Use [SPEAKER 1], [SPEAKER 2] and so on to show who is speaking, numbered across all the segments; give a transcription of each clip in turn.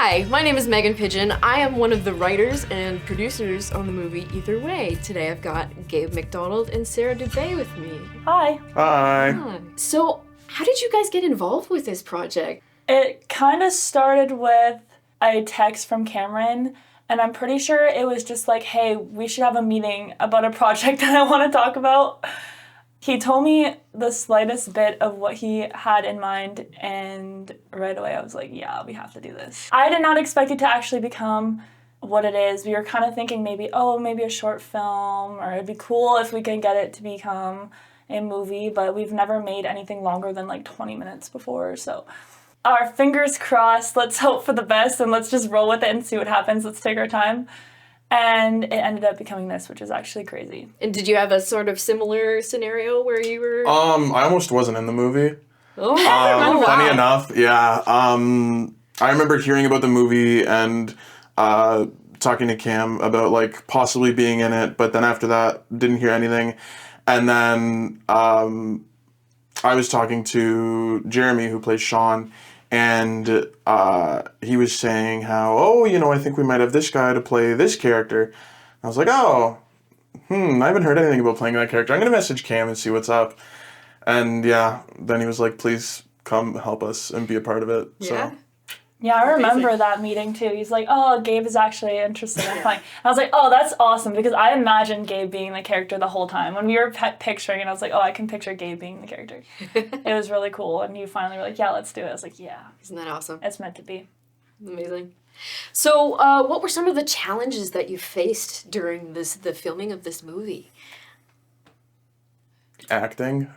[SPEAKER 1] Hi, my name is Megan Pigeon. I am one of the writers and producers on the movie Either Way. Today I've got Gabe MacDonald and Sarah Dubé with me.
[SPEAKER 2] Hi.
[SPEAKER 3] Hi.
[SPEAKER 1] So, how did you guys get involved with this project?
[SPEAKER 2] It kind of started with a text from Cameron, and I'm pretty sure it was just like, hey, we should have a meeting about a project that I want to talk about. He told me the slightest bit of what he had in mind, and right away I was like, yeah, we have to do this. I did not expect it to actually become what it is. We were kind of thinking maybe a short film, or it'd be cool if we could get it to become a movie, but we've never made anything longer than like 20 minutes before, so our fingers crossed, let's hope for the best and let's just roll with it and see what happens. Let's take our time. And it ended up becoming this, which is actually crazy.
[SPEAKER 1] And did you have a sort of similar scenario where you were...
[SPEAKER 3] I almost wasn't in the movie.
[SPEAKER 1] Oh,
[SPEAKER 3] funny enough, yeah. I remember hearing about the movie and talking to Cam about like possibly being in it, but then after that, didn't hear anything. And then I was talking to Jeremy, who plays Sean, and he was saying how, I think we might have this guy to play this character. I was like, I haven't heard anything about playing that character. I'm going to message Cam and see what's up. And yeah, then he was like, please come help us and be a part of it.
[SPEAKER 1] Yeah.
[SPEAKER 3] So.
[SPEAKER 2] Yeah, I remember that meeting too. He's like, Gabe is actually interested in playing. I was like, that's awesome, because I imagined Gabe being the character the whole time. When we were picturing it, I was like, I can picture Gabe being the character. It was really cool, and you finally were like, yeah, let's do it. I was like, yeah.
[SPEAKER 1] Isn't that awesome?
[SPEAKER 2] It's meant to be.
[SPEAKER 1] Amazing. So, what were some of the challenges that you faced during the filming of this movie?
[SPEAKER 3] Acting.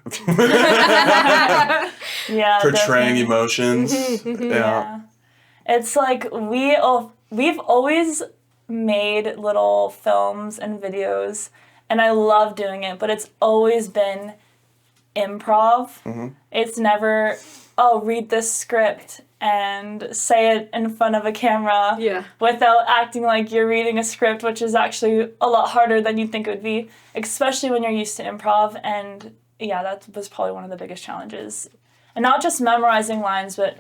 [SPEAKER 2] Yeah.
[SPEAKER 3] Portraying
[SPEAKER 2] definitely.
[SPEAKER 3] Emotions. Yeah.
[SPEAKER 2] It's like we've always made little films and videos, and I love doing it, but it's always been improv.
[SPEAKER 3] Mm-hmm.
[SPEAKER 2] It's never, read this script and say it in front of a camera without acting like you're reading a script, which is actually a lot harder than you'd think it would be, especially when you're used to improv. And yeah, that was probably one of the biggest challenges. And not just memorizing lines, but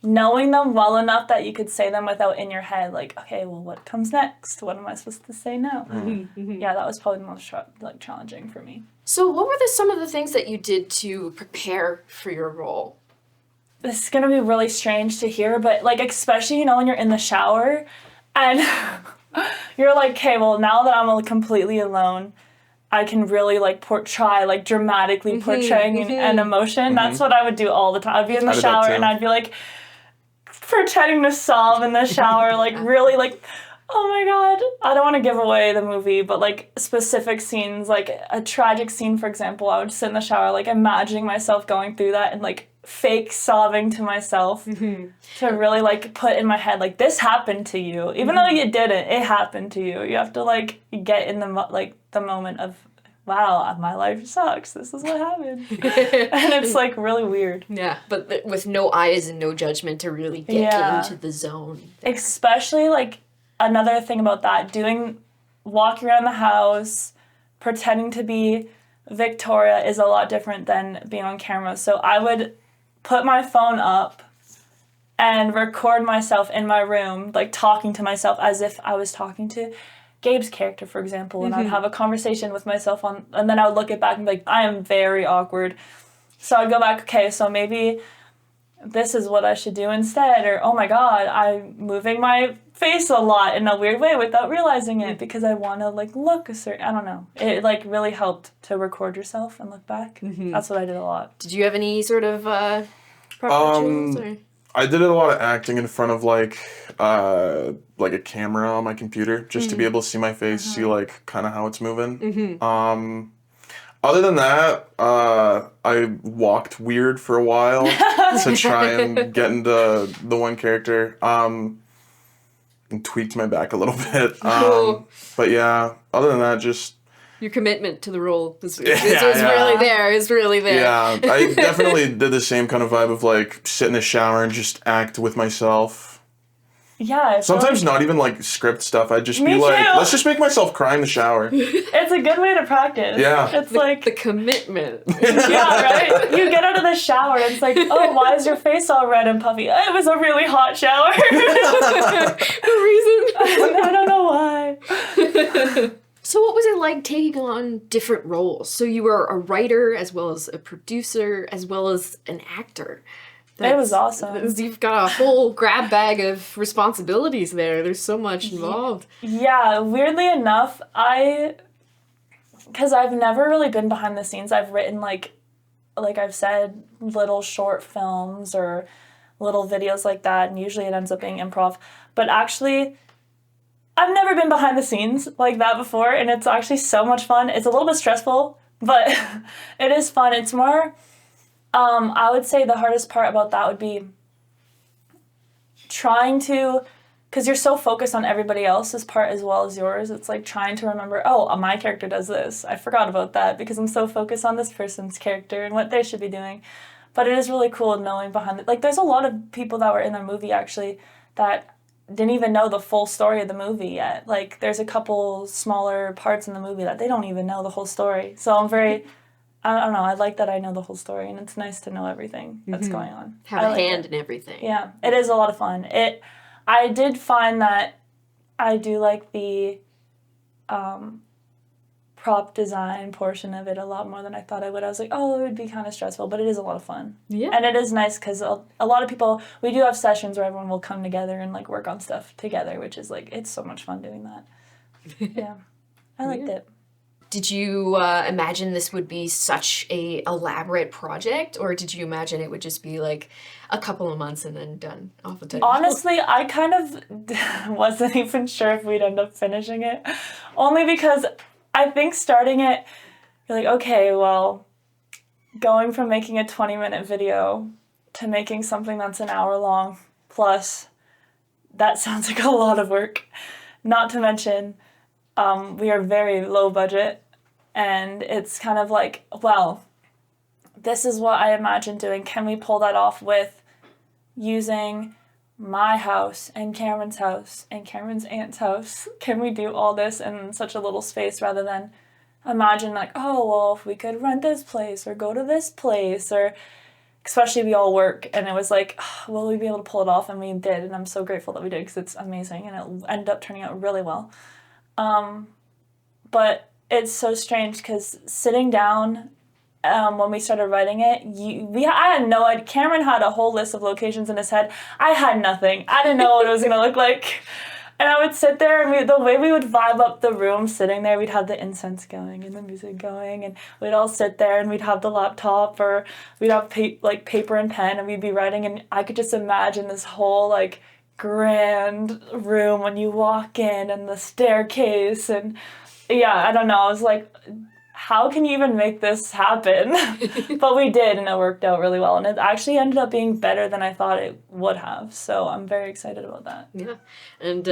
[SPEAKER 2] knowing them well enough that you could say them without in your head, like, okay, well, what comes next? What am I supposed to say now?
[SPEAKER 1] Mm-hmm.
[SPEAKER 2] Yeah, that was probably the most challenging for me.
[SPEAKER 1] So what were some of the things that you did to prepare for your role?
[SPEAKER 2] This is going to be really strange to hear, but especially, when you're in the shower and you're like, okay, well, now that I'm completely alone, I can really try dramatically portraying an emotion.
[SPEAKER 3] Mm-hmm.
[SPEAKER 2] That's what I would do all the time. I'd be in the shower and I'd be pretending to sob in the shower, really oh my god. I don't want to give away the movie, but specific scenes, a tragic scene, for example, I would sit in the shower imagining myself going through that and fake sobbing to myself to really put in my head this happened to you, even though you didn't. It happened to you. You have to get in the the moment of, wow, my life sucks, this is what happened. And it's really weird.
[SPEAKER 1] Yeah, but with no eyes and no judgment to really get into the zone there.
[SPEAKER 2] Especially another thing about that, walking around the house pretending to be Victoria is a lot different than being on camera. So I would put my phone up and record myself in my room, talking to myself as if I was talking to Gabe's character, for example, and I'd have a conversation with myself and then I would look it back and be like, I am very awkward. So I'd go back, okay, so maybe this is what I should do instead, or, oh my god, I'm moving my face a lot in a weird way without realizing it because I want to look a certain, I don't know. It really helped to record yourself and look back. Mm-hmm. That's what I did a lot.
[SPEAKER 1] Did you have any sort of preparations?
[SPEAKER 3] I did a lot of acting in front of a camera on my computer just to be able to see my face, see kind of how it's moving. Mm-hmm. Other than that, I walked weird for a while to try and get into the one character. And tweaked my back a little bit. But yeah, other than that, just...
[SPEAKER 1] Your commitment to the role is really there. Is really there.
[SPEAKER 3] Yeah, I definitely did the same kind of vibe of sit in the shower and just act with myself.
[SPEAKER 2] Yeah.
[SPEAKER 3] Sometimes not even script stuff. I'd just be let's just make myself cry in the shower.
[SPEAKER 2] It's a good way to practice.
[SPEAKER 3] Yeah.
[SPEAKER 2] It's
[SPEAKER 1] the commitment.
[SPEAKER 2] Yeah, right? You get out of the shower and it's why is your face all red and puffy? It was a really hot shower.
[SPEAKER 1] like taking on different roles? So you were a writer as well as a producer as well as an actor.
[SPEAKER 2] It was awesome.
[SPEAKER 1] You've got a whole grab bag of responsibilities there. There's so much involved.
[SPEAKER 2] Yeah, weirdly enough, because I've never really been behind the scenes. I've written, like I've said, little short films or little videos like that, and usually it ends up being improv. But actually, I've never been behind the scenes like that before, and it's actually so much fun. It's a little bit stressful, but it is fun. It's more... I would say the hardest part about that would be trying to, because you're so focused on everybody else's part as well as yours, it's like trying to remember, oh, my character does this. I forgot about that because I'm so focused on this person's character and what they should be doing. But it is really cool knowing behind it. Like, there's a lot of people that were in the movie, actually, that didn't even know the full story of the movie yet. Like, there's a couple smaller parts in the movie that they don't even know the whole story. So I'm very... I don't know, I like that I know the whole story, and it's nice to know everything that's going on.
[SPEAKER 1] Have a hand in everything.
[SPEAKER 2] Yeah, it is a lot of fun. I did find that I do like the prop design portion of it a lot more than I thought I would. I was like, oh, it would be kind of stressful, but it is a lot of fun.
[SPEAKER 1] Yeah.
[SPEAKER 2] And it is nice because a lot of people, we do have sessions where everyone will come together and, like, work on stuff together, which is, like, it's so much fun doing that. Yeah, I liked it.
[SPEAKER 1] Did you imagine this would be such a elaborate project, or did you imagine it would just be like a couple of months and then done off the table?
[SPEAKER 2] Honestly, I kind of wasn't even sure if we'd end up finishing it, only because I think starting it, you're like, okay, well, going from making a 20-minute video to making something that's an hour long plus, that sounds like a lot of work. Not to mention, we are very low budget, and it's kind of like, well, this is what I imagine doing. Can we pull that off with using my house and Cameron's house and Cameron's aunt's house? Can we do all this in such a little space rather than imagine, like, oh, well, if we could rent this place or go to this place, or especially we all work, and it was like, will we be able to pull it off? And we did, and I'm so grateful that we did because it's amazing, and it ended up turning out really well. But it's so strange because sitting down when we started writing it, I had no idea. Cameron had a whole list of locations in his head. I had nothing. I didn't know what it was going to look like. And I would sit there, and the way we would vibe up the room sitting there, we'd have the incense going and the music going, and we'd all sit there, and we'd have the laptop, or we'd have paper and pen, and we'd be writing, and I could just imagine this whole, like, grand room when you walk in, and the staircase, and yeah, I don't know, I was like, how can you even make this happen? But we did, and it worked out really well, and it actually ended up being better than I thought it would have, so I'm very excited about that.
[SPEAKER 1] Yeah, and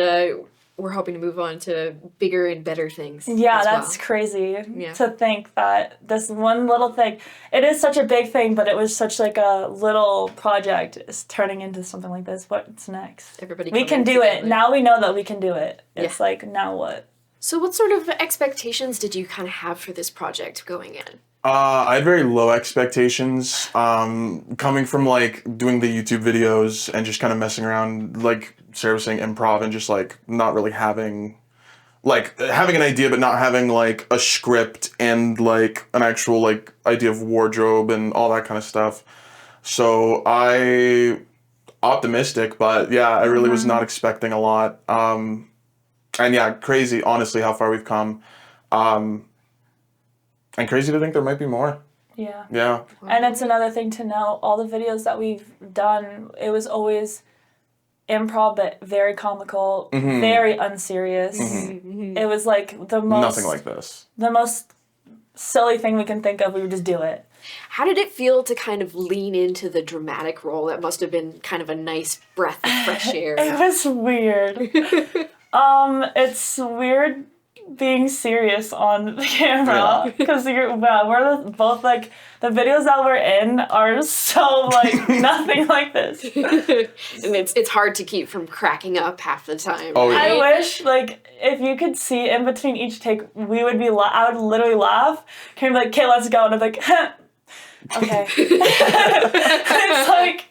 [SPEAKER 1] we're hoping to move on to bigger and better things.
[SPEAKER 2] Yeah, that's crazy to think that this one little thing, it is such a big thing, but it was such like a little project is turning into something like this. What's next? We can do it. Now we know that we can do it. It's like, now what?
[SPEAKER 1] So what sort of expectations did you kind of have for this project going in?
[SPEAKER 3] I had very low expectations, coming from, like, doing the YouTube videos and just kind of messing around, like Sarah was saying, improv, and just, like, not really having an idea, but not having, like, a script and, like, an actual, like, idea of wardrobe and all that kind of stuff. So optimistic, but yeah, I really was not expecting a lot. And yeah, crazy, honestly, how far we've come. And crazy to think there might be more.
[SPEAKER 2] Yeah.
[SPEAKER 3] Yeah.
[SPEAKER 2] And it's another thing to know, all the videos that we've done, it was always improv, but very comical, very unserious. It was like the most...
[SPEAKER 3] Nothing like this.
[SPEAKER 2] The most silly thing we can think of, we would just do it.
[SPEAKER 1] How did it feel to kind of lean into the dramatic role? That must have been kind of a nice breath of fresh air.
[SPEAKER 2] It was weird. It's weird being serious on the camera because we're both like, the videos that we're in are so like nothing like this.
[SPEAKER 1] And it's hard to keep from cracking up half the time.
[SPEAKER 3] Oh, yeah.
[SPEAKER 2] I wish, like, if you could see in between each take, we would be, I would literally laugh. Karen would be like, okay, let's go. And I'm like, okay. It's like,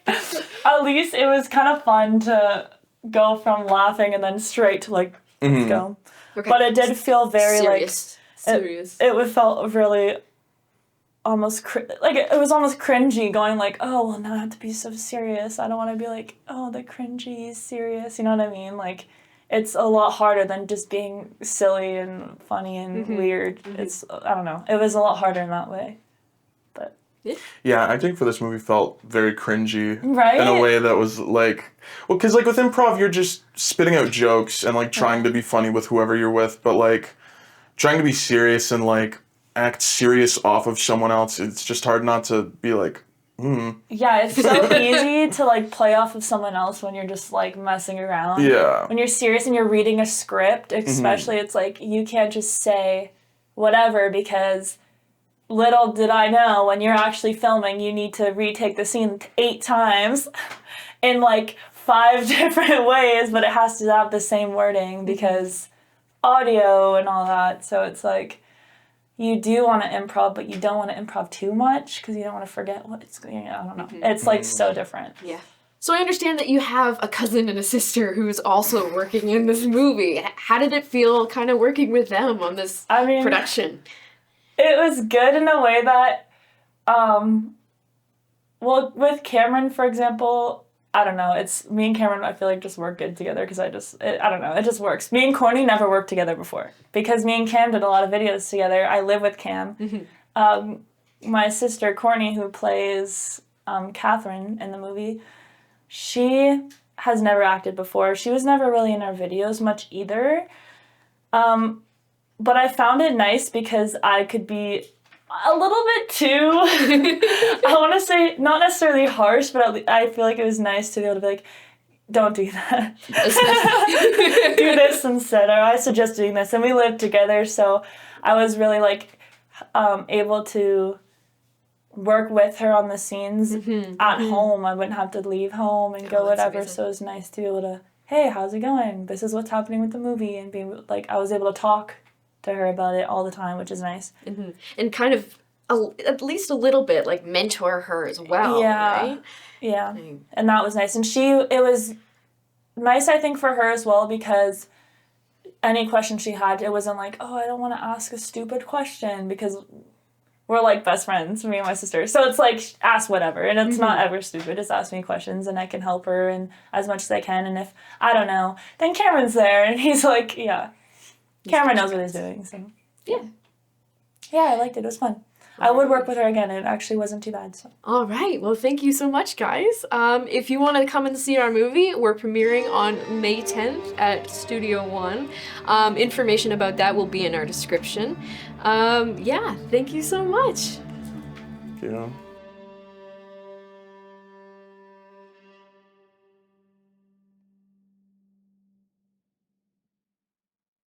[SPEAKER 2] at least it was kind of fun to go from laughing and then straight to like, let's go. Okay. But it did feel very
[SPEAKER 1] Serious.
[SPEAKER 2] It felt really almost it was almost cringy going like, oh, well, now I have to be so serious. I don't want to be like, oh, the cringy serious. You know what I mean? Like, it's a lot harder than just being silly and funny and weird. It's, I don't know. It was a lot harder in that way. But
[SPEAKER 3] yeah, I think for this movie felt very cringy.
[SPEAKER 2] Right?
[SPEAKER 3] In a way that was like, well, because like with improv, you're just spitting out jokes and like trying to be funny with whoever you're with, but like trying to be serious and like act serious off of someone else, it's just hard not to be like,
[SPEAKER 2] Yeah, it's so easy to like play off of someone else when you're just like messing around.
[SPEAKER 3] Yeah.
[SPEAKER 2] When you're serious and you're reading a script, especially, it's like you can't just say whatever, because little did I know when you're actually filming, you need to retake the scene 8 times in like 5 different ways, but it has to have the same wording because audio and all that. So it's like, you do want to improv, but you don't want to improv too much because you don't want to forget what it's going. I don't know. It's like so different.
[SPEAKER 1] Yeah. So I understand that you have a cousin and a sister who's also working in this movie. How did it feel kind of working with them on this production?
[SPEAKER 2] It was good in a way that, well, with Cameron, for example, I don't know. It's me and Cameron, I feel like just work good together because I don't know. It just works. Me and Courtney never worked together before because me and Cam did a lot of videos together. I live with Cam. My sister, Courtney, who plays Catherine in the movie, she has never acted before. She was never really in our videos much either. But I found it nice because I could be a little bit too, I want to say, not necessarily harsh, but I feel like it was nice to be able to be like, don't do that. Do this instead, or I suggest doing this. And we lived together, so I was really like able to work with her on the scenes at home. I wouldn't have to leave home and go whatever, amazing. So it was nice to be able to, hey, how's it going? This is what's happening with the movie, and being like, I was able to talk to her about it all the time, which is nice.
[SPEAKER 1] And kind of, at least a little bit, like mentor her as well, right?
[SPEAKER 2] Yeah, and that was nice. And it was nice, I think, for her as well, because any question she had, it wasn't like, oh, I don't want to ask a stupid question, because we're like best friends, me and my sister. So it's like, ask whatever, and it's not ever stupid. Just ask me questions, and I can help her and as much as I can. And if I don't know, then Cameron's there, and he's like, Cameron knows what he's doing, so. Yeah, I liked it. It was fun. I would work with her again. It actually wasn't too bad. So.
[SPEAKER 1] All right. Well, thank you so much, guys. If you want to come and see our movie, we're premiering on May 10th at Studio One. Information about that will be in our description. Thank you so much.
[SPEAKER 3] Thank you.